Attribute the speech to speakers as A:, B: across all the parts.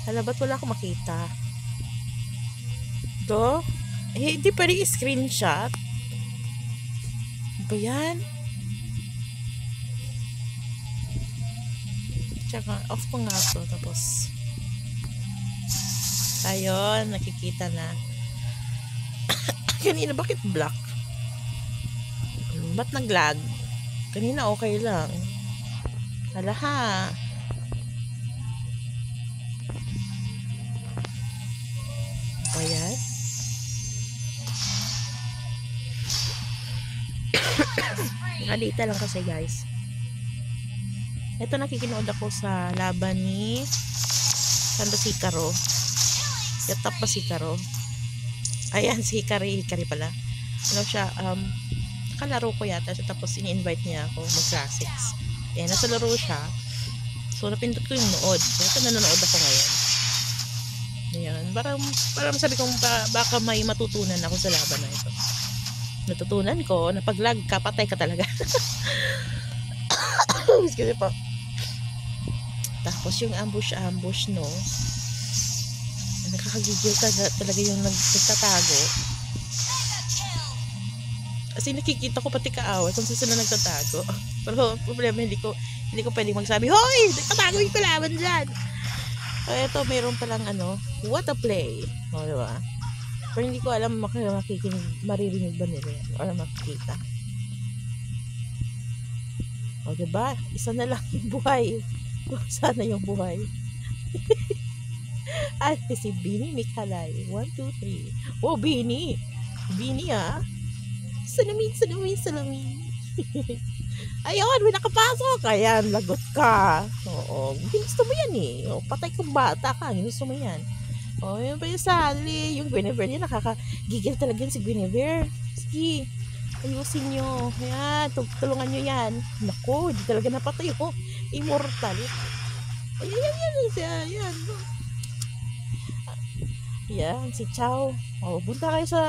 A: Hala, ba't wala akong makita? Do? Eh, hindi pwede i-screenshot. Ba yan? Tsaka, off ko nga to. Tapos, ayun, nakikita na. Kanina, bakit black? Ba't nag-lag? Kanina, okay lang. Hala ha. Ayan. Nakadita lang kasi guys. Ito nakikinood ako sa laban ni Sando si Hikaru. Yatap pa si Hikaru. Ayan si Hikari pala. Ano siya, kalaro ko yata siya, tapos ini-invite niya ako mag-classics. Ayan, nasa laro siya. So napindot ko yung nood. Ito nanonood ako ngayon. Ayan, parang sabi kong baka may matutunan ako sa laban na ito. Natutunan ko na pag lag ka, patay ka talaga. Excuse po. Tapos yung ambush no, nakakagigil talaga yung nagtatago. Kasi nakikita ko pati kaaway kung saan sila nagtatago. Pero problema, hindi ko pwedeng magsabi, hoy, nagtatago yung kalaban dyan. So ito, mayroon palang what a play. O, diba? Pero hindi ko alam maririnig ba nila yan o makikita. O, diba? Isa na lang yung buhay. Sana yung buhay. At si Bini Mikalay. 1, 2, 3. Oh, Bini ah. Salamin. Ayun, may nakapasok. Ayan, lagot ka. Oo, gusto mo yan eh. O, patay kang bata ka. Gusto mo yan. O, yun pa yung Sally. Yung Guinevere niya, nakakagigil talaga yan si Guinevere. Sige, ayusin nyo. Ayan, tulungan nyo yan. Naku, di talaga napatay. Oh, immortal. Ayan. Yan, si Chow. Oh, punta kayo sa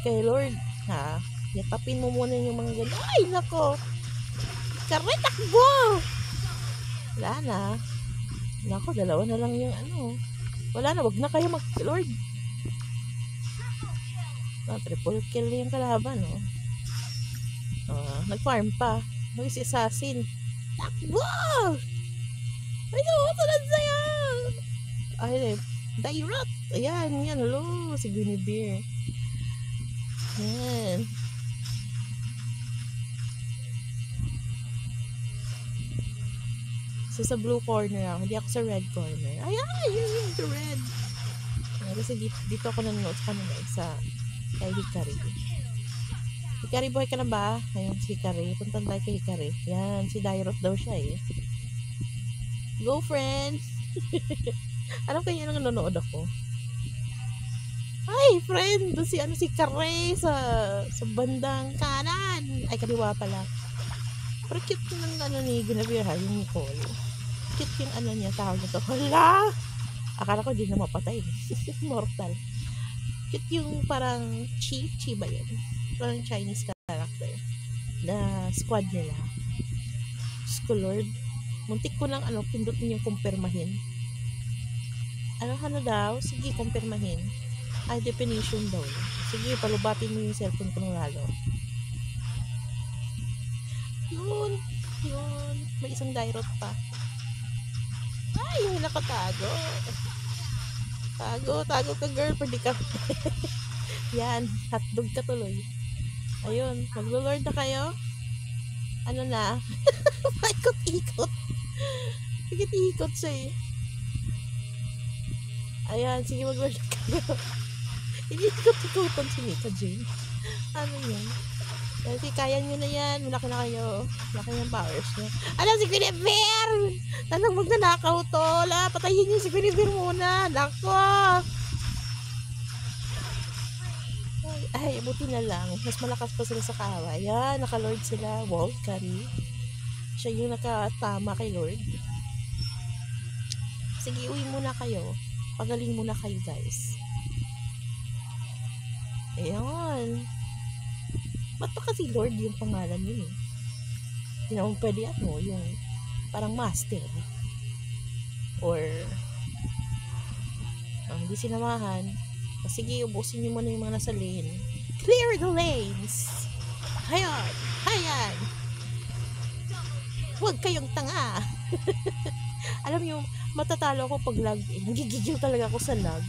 A: kay Lord. Ha? Yatapin mo muna yung mga ganyan. Ay, nako. Karay, takbo! Wala na. Nako, dalawa na lang yung wala na, wag na kayo mag-Lord. Triple kill yung kalaban, no? Nag-farm pa. Si assassin. Takbo! Ay, sunod sa'yo! Ay, Dairot! Ayan, hello, si Guinevere. Ayan. So, sa blue corner ako. Hindi ako sa red corner. Ayan, yun, sa red. Kasi dito ako nanonood sa kanila kay Hikari. Hikari, buhay ka na ba? Ayun, si Hikari. Puntan tayo kay Hikari. Yan, si Dairot daw siya eh. Go, friends! Alam kaya nang nanonood ako? Ay, friend! Doon si Kare sa bandang kanan. Ay, kaliwa pala. Pero cute ng ni Guinevere, yung Nicole. Cute yung niya, tawag na to. Hala! Akala ko di na mapatay. Mortal. Cute yung parang Chi ba yun? Parang Chinese character na squad nila. Lord, muntik ko lang pindutin yung kumpirmahin. Ano daw? Sige, kumpirmahin. Ay, definition daw. Sige, palubatin mo yung cellphone ko ng lalo. Yun. May isang Dairot pa. Ay, yung nakatago. Tago ka, girl. Pwede ka. Yan, hotdog ka tuloy. Ayun, maglo-lord na kayo. Ano na? Ikot-ikot. Ikot siya eh. Ayan, sige, mag-lord na kayo. Ikot-ikotan si Mika Jane. Ano yun? Kasi kaya nyo na yan. Malaki na kayo. Malaki yung powers nyo. Si Guinevere! Tanong magnanakaw to. Patayin nyo si Guinevere muna. Nako! Ay, buti na lang. Mas malakas pa sila sa kawa. Ayan, naka-lord sila. Valkyrie. Siya yung nakatama kay Lord. Sige, uwi muna kayo. Pagaling muna kayo, guys. Ayan. Ba't pa kasi Lord yung pangalan yun eh? Hindi naman pwede yung parang master. Or, hindi sinamahan. Sige, ubusin nyo muna yung mga nasa lane. Clear the lanes! Hayan! Hayan! Huwag kayong tanga! Alam niyo, matatalo ako pag lag. Nagigigil talaga ako sa lag.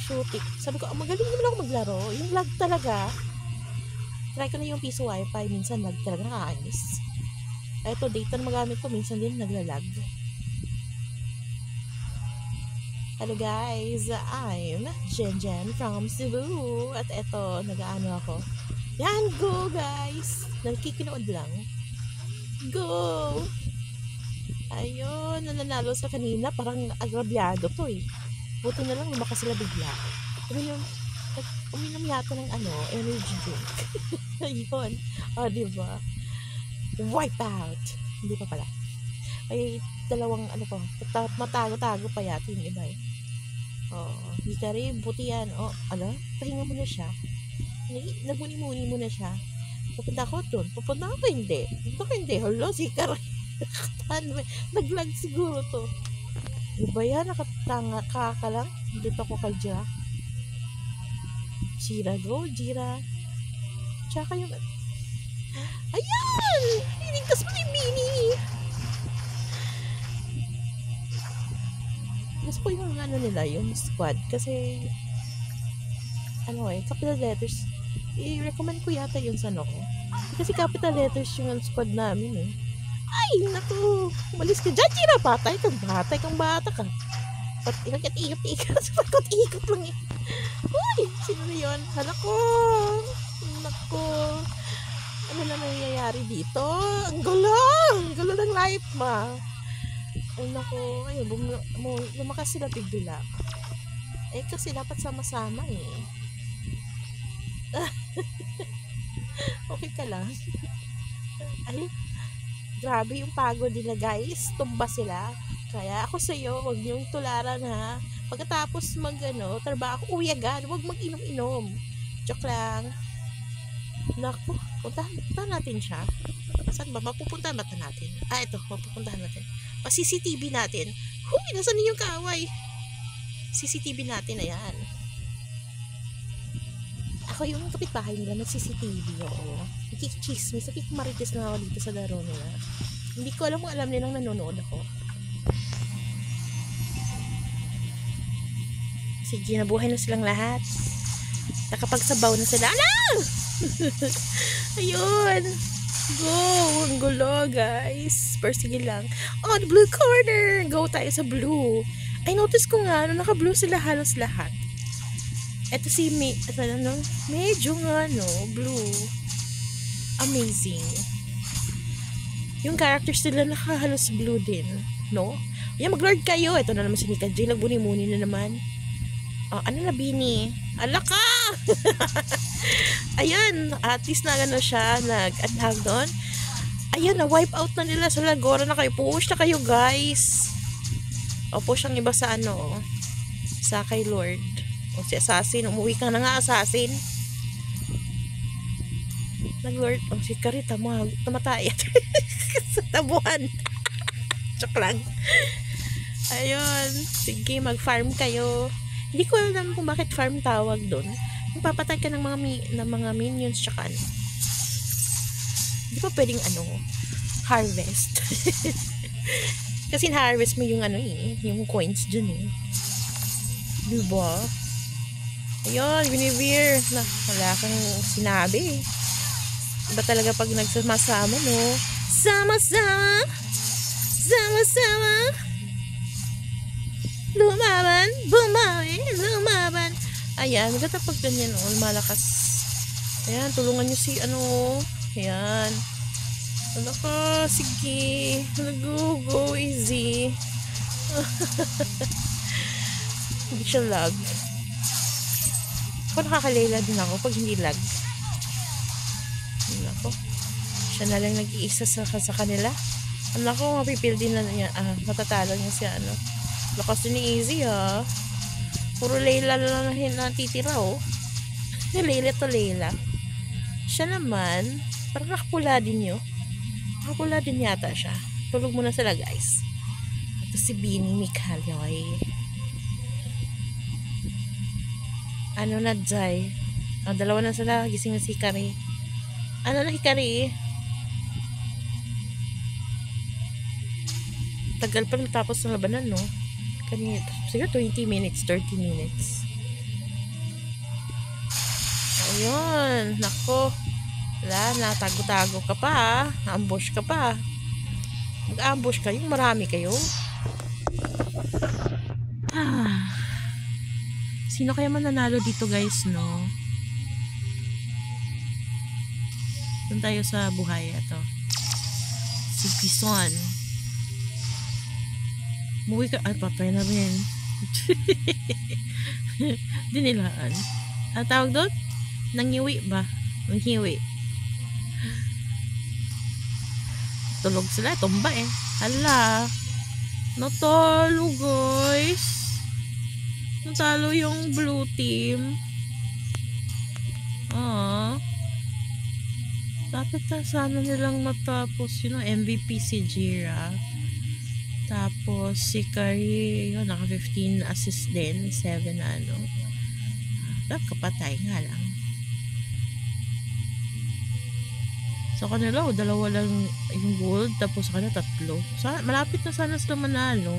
A: Shooting. Sabi ko, magaling naman ako maglaro. Yung lag talaga. Try ko na yung piso wifi. Minsan lag talaga, nakakainis. Ito, data na magamit ko. Minsan din naglalag. Hello guys, I'm Jen from Cebu. At eto, nag-ano ako. Yan, go guys! Nakikinood lang. Go! Ayun, nananalo sa kanina. Parang agrabyado to eh. Buti na lang lumakas sila bigla. Uminom yata ng energy drink. Ayun. Diba? Wipe out. Hindi pa pala. Ay, dalawang matago-tago pa yata yung iba eh. Hindi ka rin, buti yan. Pahinga mo na siya. Nagmuni-muni mo na siya. Pupunta ako dun. Pupunta ako hindi. Hello, si Karay. Naglag siguro to. Diba yan? Nakatanga ka lang. Hindi pa ko kalja. Jira, go, Jira. Tsaka yung... Ayan! Hinigtas mo na yung mini! Mas po yung nila, yung squad. Kasi, capital letters. I-recommend ko yata yun sa ko. Kasi capital letters yung squad namin eh. Ay, naku! Umalis ka dyan, Jira! Patay kang bata ka. Ikot lang eh. Uy! Sino na yun? Hala ko! Naku! Ano na nangyayari dito? Ang gulo ng life, ma! Ay naku, ayun, lumakas sila bigla. Kasi dapat sama-sama eh. Okay ka lang. Ay, grabe yung pagod nila guys. Tumba sila. Kaya ako sa'yo, huwag niyong tularan ha. Pagkatapos trabaho, uwi agad. Huwag mag-inom-inom. Joke lang. Naku, puntahan natin siya. Saan ba? Mapupuntahan ba natin? Ito, mapupuntahan natin. CCTV natin. Huy, nasan yung kaaway? CCTV natin, ayan. Ako yung kapitbahay nila, nag-CCTV, oo. Nakikichismis, nakikimarites na ako dito sa laro nila. Hindi ko alam kung alam nilang nanonood ako. Sige, nabuhay na silang lahat. Nakapagsabaw na sila. Ala! Ayun! Go! Ang gulo, guys. Sige lang. The blue corner! Go tayo sa blue. Ay, notice ko nga, naka-blue sila halos lahat. Ito si medyo blue. Amazing. Yung characters nila nakahalos blue din, no? Yan, mag-lord kayo. Ito na naman si Nika J. Nagbuni-muni na naman. Ano na, Bini? Alaka! Ayan, at least na siya, nag-alag doon. Ayan, na-wipe out na nila sa Lagora na kayo. Push na kayo, guys. Push ang iba sa sa kay Lord. Si Assassin, umuwi ka na nga, Assassin. Nag-Lord, si Karita, tamatayat. Sa tabuhan. Joke lang. Ayun, sige, mag-farm kayo. Hindi ko alam kung bakit farm tawag doon. Kung papatay ka ng mga minions tsaka hindi pa pwedeng harvest. Kasi harvest mo yung yung coins dyan eh. Diba? Ayun, Guinevere. Wala kang sinabi. Iba talaga pag nagsama-sama, no? Sama-sama! Sama-sama! Lumaban! Bumawi! Lumaban! Ayan, maganda pag ganyan, malakas. Ayan, tulungan nyo si ayan. Sige. Go easy. Hindi siya lag. Ako nakakalayla din ako pag hindi lag. Ako. Siya na lang nag-iisa sa kanila. Ako, mapipil din na niya. Matatalo niya siya, Lakas din ni Easy, ha. Puro Layla na natitira, oh. Layla to Layla. Siya naman, parang nakapula din yun. Nakapula din yata siya. Tulog muna sila guys. Ito si Bini Mikaloy. Ano na Jai? Dalawa na sila. Gising na si Hikari. Ano na Hikari? Tagal pa natapos ng labanan, no? Kanina, siguro 20 minutes, 30 minutes. Ayun, nako. Wala, natago-tago ka pa, na-ambush ka pa. Mag-ambush kayo, marami kayo. Sino kaya mananalo dito guys, no? Doon tayo sa buhay, ito. Si Quizon. Muwi ka, ay patay na rin. Dinilaan. Tawag doon? Nangiwi ba? Nangiwi. Tulog sila, tumba eh. Hala. Natalo guys. Natalo yung blue team. Dapat na sana nilang matapos yun, MVP si Jira. Tapos si Curry, yun, naka 15 assist din, 7 ano. Kapatay nga lang. Sa kanila, dalawa lang yung gold, tapos sa kanila 3. Malapit na sana sila manalo.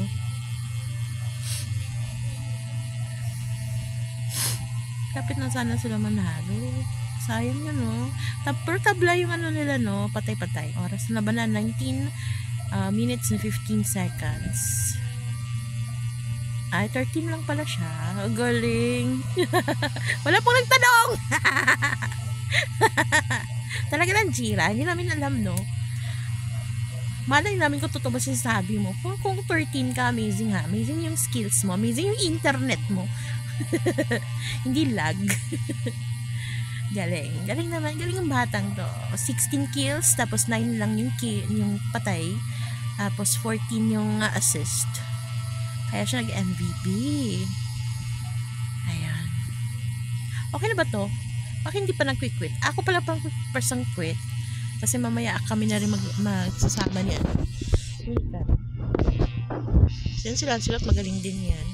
A: Malapit na sana sila manalo. Sayang yun, no? Pero tabla yung ano nila, no? Patay-patay. Oras na ba na? 19 minutes and 15 seconds. Ay, 13 lang pala siya. Galing. Wala pong nagtanong. Talaga lang, Jira. Hindi namin alam, no? Malay namin kung totoo ba sinasabi mo. Kung 13 ka, amazing ha. Amazing yung skills mo. Amazing yung internet mo. Hindi lag. Galing. Galing naman. Galing yung batang to. 16 kills, tapos 9 lang yung patay. Tapos 14 yung assist. Kaya siya nag-MVP. Ayan. Okay na ba to? Bakit hindi pa nag-quit? Ako pala pang persang quit. Kasi mamaya kami na rin magsasama niyan. Yan sila magaling din yan.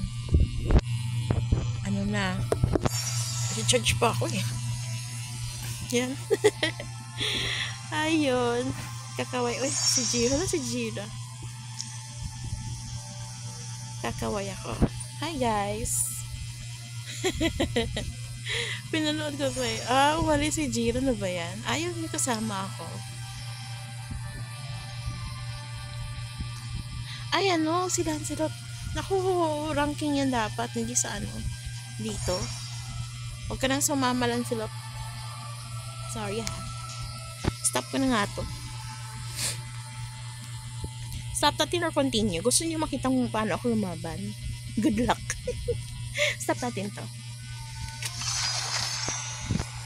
A: Ano na? Recharge pa ako eh. Yan. Ayun. Kakaway. Uy, si Jira na si Jira. Kakaway ako. Hi guys. Pinanood ko sa'yo. Wali si Jira na ba yan? Ayaw niya kasama ako. Ay, ano, sila. Naku, ranking yan dapat. Hindi sa ano. Dito. Huwag ka nang sumama lang sila. Sorry ha. Stop ko na nga to. Stop natin or continue? Gusto niyo makita kung paano ako lumaban? Good luck. Stop natin to.